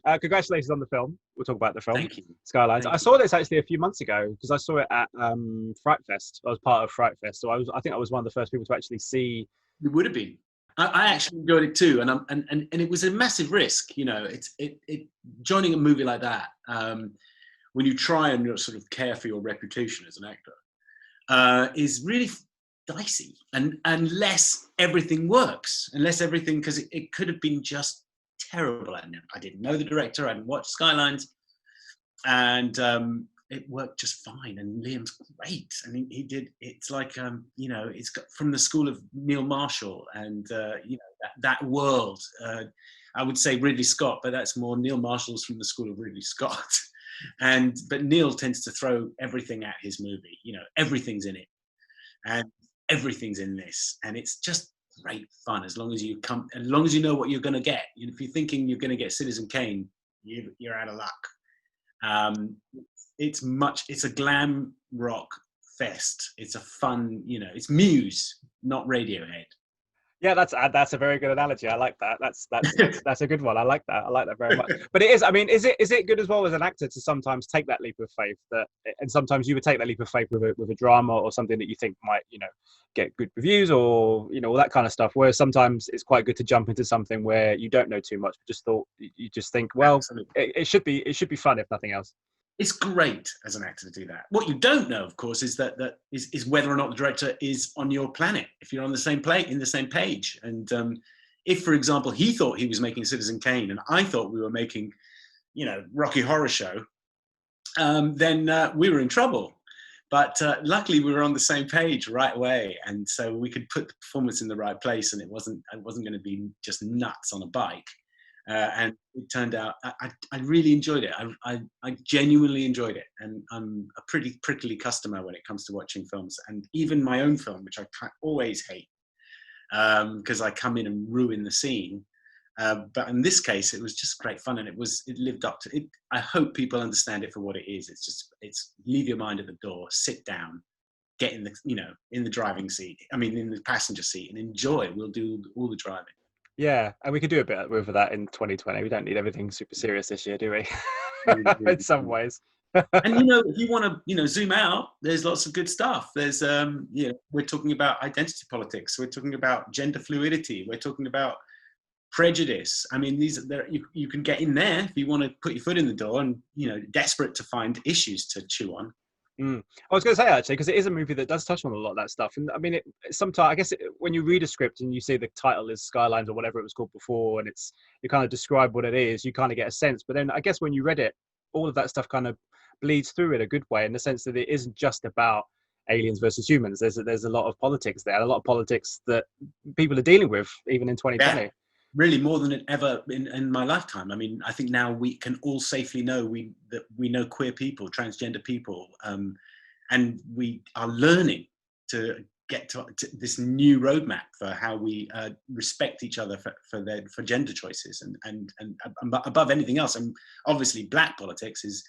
Congratulations on the film. We'll talk about the film. Thank you. Skylines. Thank I saw this actually a few months ago because I saw it at Fright Fest. I was part of Fright Fest, so I think I was one of the first people to actually see. It would have been. I actually enjoyed it too, and it was a massive risk. You know, it joining a movie like that when you try and sort of care for your reputation as an actor is really dicey, and unless everything works, because it could have been just terrible. I didn't know the director. I hadn't watched Skylines, and it worked just fine. And Liam's great. I mean, he did. It's like you know, it's got from the school of Neil Marshall, and you know that world. I would say Ridley Scott, but that's more Neil Marshall's from the school of Ridley Scott. But Neil tends to throw everything at his movie. You know, everything's in it, and everything's in this, and it's just great fun as long as you know what you're going to get. If you're thinking you're going to get Citizen Kane, you're out of luck. It's a glam rock fest. It's a fun, you know, it's Muse, not Radiohead. Yeah, that's a very good analogy. I like that. That's a good one. I like that very much. But it is. I mean, is it good as well as an actor to sometimes take that leap of faith? And sometimes you would take that leap of faith with a drama or something that you think might, you know, get good reviews or, you know, all that kind of stuff. Whereas sometimes it's quite good to jump into something where you don't know too much. You just think, well, it should be fun if nothing else. It's great as an actor to do that. What you don't know, of course, is is whether or not the director is on your planet. If you're on the same in the same page, and if, for example, he thought he was making Citizen Kane, and I thought we were making, you know, Rocky Horror Show, then we were in trouble. But luckily, we were on the same page right away, and so we could put the performance in the right place, and it wasn't going to be just nuts on a bike. And it turned out I really enjoyed it. I genuinely enjoyed it, and I'm a pretty prickly customer when it comes to watching films, and even my own film, which I always hate because I come in and ruin the scene. But in this case, it was just great fun, and it lived up to it. I hope people understand it for what it is. It's leave your mind at the door, sit down, get in the driving seat. I mean, in the passenger seat, and enjoy. We'll do all the driving. Yeah, and we could do a bit with that in 2020. We don't need everything super serious this year, do we? In some ways. And you know, if you want to, you know, zoom out, there's lots of good stuff. There's, you know, we're talking about identity politics. We're talking about gender fluidity. We're talking about prejudice. I mean, you can get in there if you want to put your foot in the door and, you know, desperate to find issues to chew on. I was going to say, actually, because it is a movie that does touch on a lot of that stuff. And I mean, sometimes, I guess, when you read a script and you see the title is Skylines or whatever it was called before, and you kind of describe what it is, you kind of get a sense. But then I guess when you read it, all of that stuff kind of bleeds through in a good way, in the sense that it isn't just about aliens versus humans. There's a lot of politics there, a lot of politics that people are dealing with, even in 2020. Yeah. Really, more than ever in my lifetime. I mean, I think now we can all safely know that we know queer people, transgender people, and we are learning to get to this new roadmap for how we respect each other for gender choices, and above anything else. And obviously, black politics is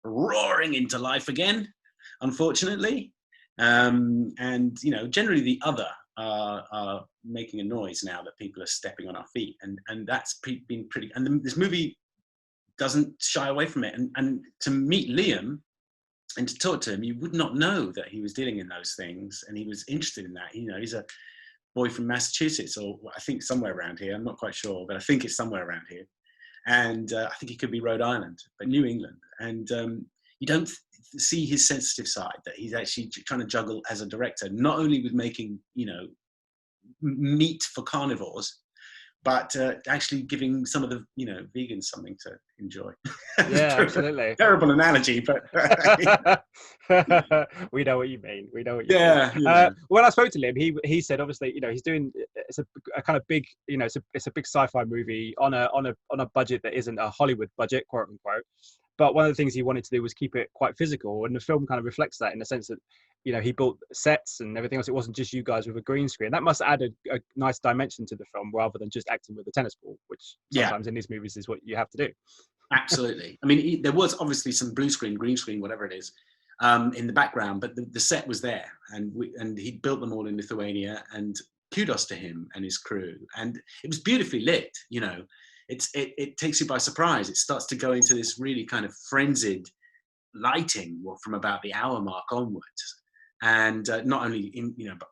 roaring into life again, unfortunately, and you know, generally the other are making a noise now that people are stepping on our feet, and that's been pretty. And this movie doesn't shy away from it. And to meet Liam and to talk to him, you would not know that he was dealing in those things, and he was interested in that. You know, he's a boy from Massachusetts, or I think somewhere around here. I'm not quite sure, but I think it's somewhere around here. And I think he could be Rhode Island, but New England. And you don't see his sensitive side, that he's actually trying to juggle as a director, not only with making, you know, meat for carnivores, but actually giving some of the, you know, vegans something to enjoy. Yeah, absolutely. Terrible analogy, but we know what you mean. We know what you mean. Yeah. When I spoke to him, he said, obviously, you know, he's doing, it's a kind of big, you know, it's a big sci-fi movie on a budget that isn't a Hollywood budget, quote unquote. But one of the things he wanted to do was keep it quite physical, and the film kind of reflects that, in the sense that, you know, he built sets and everything else. It wasn't just you guys with a green screen. That must add a nice dimension to the film, rather than just acting with a tennis ball, which sometimes in these movies is what you have to do. Absolutely. I mean, there was obviously some blue screen, green screen, whatever it is, in the background, but the set was there, and he built them all in Lithuania, and kudos to him and his crew. And it was beautifully lit, you know. it takes you by surprise. It starts to go into this really kind of frenzied lighting from about the hour mark onwards, and not only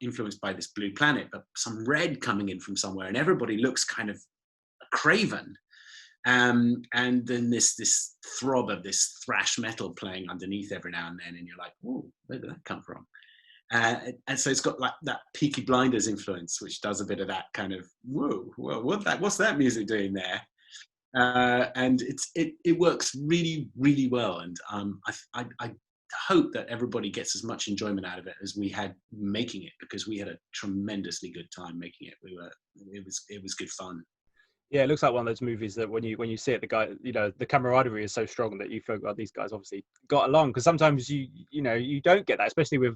influenced by this blue planet, but some red coming in from somewhere, and everybody looks kind of craven. And then this throb of this thrash metal playing underneath every now and then, and you're like, "Oh, where did that come from?" And so it's got like that Peaky Blinders influence, which does a bit of that kind of, "Whoa, what's that music doing there?" And it works really, really well. And I hope that everybody gets as much enjoyment out of it as we had making it, because we had a tremendously good time making it. It was good fun. Yeah, it looks like one of those movies that when you see it, the camaraderie is so strong that you feel, God, these guys obviously got along. Because sometimes you don't get that, especially with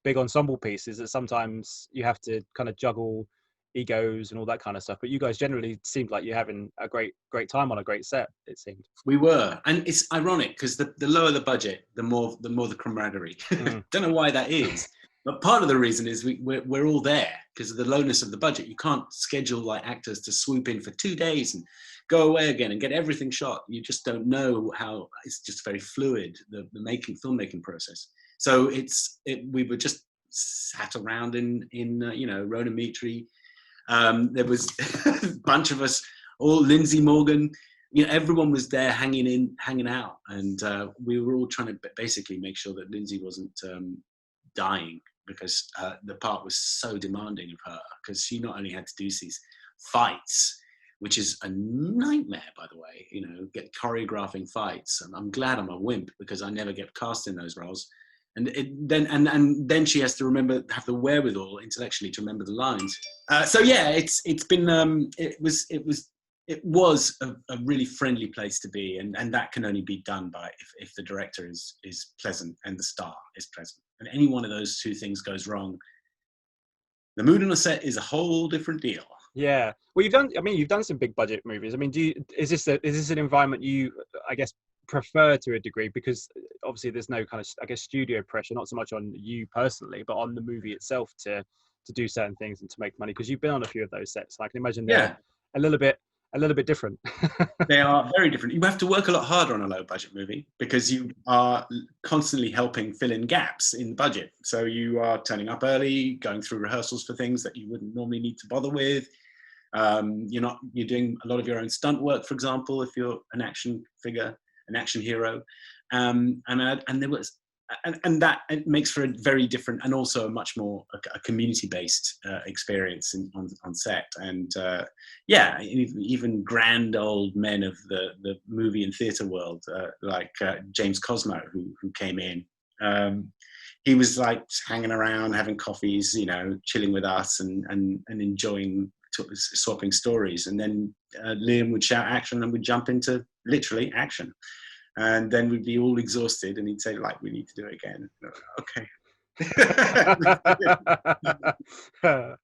big ensemble pieces, that sometimes you have to kind of juggle egos and all that kind of stuff. But you guys generally seemed like you're having a great time on a great set, it seemed. We were, and it's ironic because the lower the budget, the more the camaraderie. Don't know why that is. But part of the reason is we're all there because of the lowness of the budget. You can't schedule like actors to swoop in for 2 days and go away again and get everything shot. You just don't know how. It's just very fluid, the filmmaking process. So we were just sat around in Rhona Mitra. There was a bunch of us, all Lindsey Morgan. Everyone was there hanging out, and we were all trying to basically make sure that Lindsey wasn't dying, because the part was so demanding of her, because she not only had to do these fights, which is a nightmare, by the way, get choreographing fights. And I'm glad I'm a wimp, because I never get cast in those roles. And then she has to have the wherewithal intellectually to remember the lines. So yeah, it was a really friendly place to be, and that can only be done by if the director is pleasant and the star is pleasant. And any one of those two things goes wrong, the mood on a set is a whole different deal. Yeah, well, you've done some big budget movies. I mean, is this an environment you, I guess, prefer to a degree, because obviously there's no kind of, I guess, studio pressure, not so much on you personally, but on the movie itself to do certain things and to make money, because you've been on a few of those sets. I can imagine they're a little bit different. They are very different. You have to work a lot harder on a low budget movie, because you are constantly helping fill in gaps in the budget. So you are turning up early, going through rehearsals for things that you wouldn't normally need to bother with. You're doing a lot of your own stunt work, for example, if you're an action figure, an action hero. And that it makes for a very different, and also a much more a community-based experience on set. And even grand old men of the movie and theatre world, like James Cosmo, who came in. He was like hanging around, having coffees, chilling with us and enjoying swapping stories. And then Liam would shout action, and we'd jump into literally action. And then we'd be all exhausted, and he'd say, like, we need to do it again. Okay.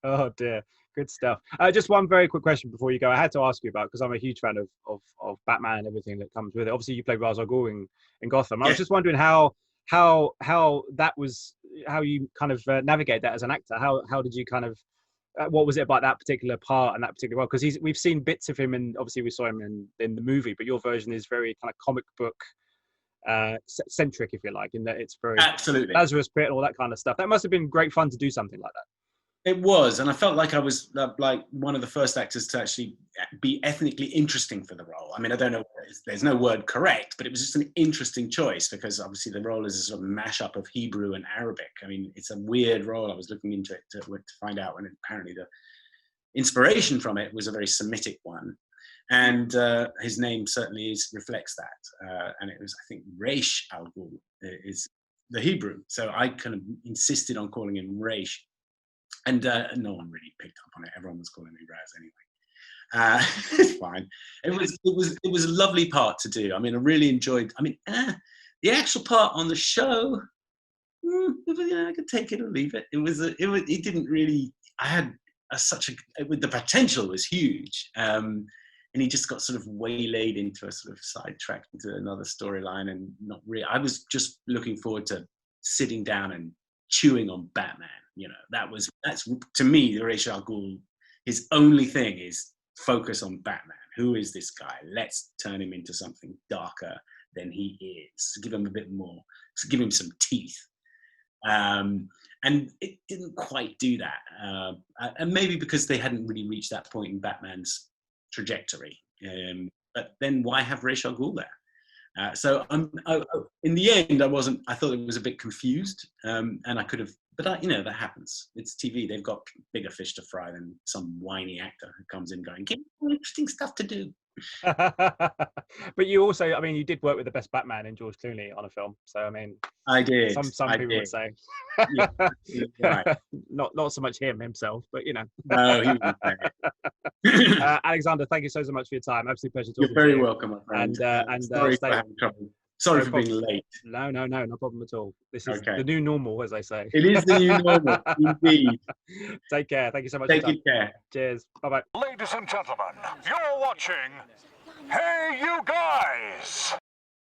Oh dear, good stuff. Just one very quick question before you go. I had to ask you about, because I'm a huge fan of Batman and everything that comes with it. Obviously, you played Ra's al Ghul in Gotham. I was just wondering how that was, how you kind of navigate that as an actor. How did you kind of what was it about that particular part and that particular role? Because we've seen bits of him, and obviously we saw him in the movie, but your version is very kind of comic book centric, if you like, in that it's very absolutely Lazarus Pit and all that kind of stuff. That must have been great fun to do something like that. It was, and I felt like I was like one of the first actors to actually be ethnically interesting for the role. I mean, I don't know, there's no word correct, but it was just an interesting choice, because obviously the role is a sort of mashup of Hebrew and Arabic. I mean, it's a weird role. I was looking into it to find out, and apparently the inspiration from it was a very Semitic one. And his name certainly reflects that. And it was, I think, Raish al Ghul is the Hebrew. So I kind of insisted on calling him Raish. And no one really picked up on it. Everyone was calling me Raz anyway. It's fine. It was a lovely part to do. I mean, I really enjoyed. I mean, the actual part on the show, I could take it or leave it. It didn't really. I had the potential was huge, and he just got sort of waylaid into a sort of sidetracked into another storyline, and not really. I was just looking forward to sitting down and chewing on Batman. That's to me the Ra's al Ghul. His only thing is focus on Batman. Who is this guy? Let's turn him into something darker than he is. Give him a bit more. Give him some teeth. And it didn't quite do that. And maybe because they hadn't really reached that point in Batman's trajectory. But then why have Ra's al Ghul there? So in the end, I thought it was a bit confused, and I could have, but you know, that happens. It's TV. They've got bigger fish to fry than some whiny actor who comes in going, give me more interesting stuff to do. But you also, I mean, you did work with the best Batman in George Clooney on a film. So, I mean, I did. Some people would say. Yeah, right. Not so much himself, but you know. No, he was Alexander, thank you so much for your time. Absolute pleasure talking to you. You're very welcome, my friend. Sorry for having trouble. Sorry for being late. No problem at all. This is the new normal, as they say. It is the new normal, indeed. Take care. Thank you so much. Take good care. Cheers. Bye-bye. Ladies and gentlemen, you're watching Hey You Guys!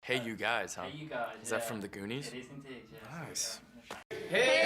Hey You Guys, huh? Hey You Guys. Is that from the Goonies? It is indeed, yeah. Nice. Hey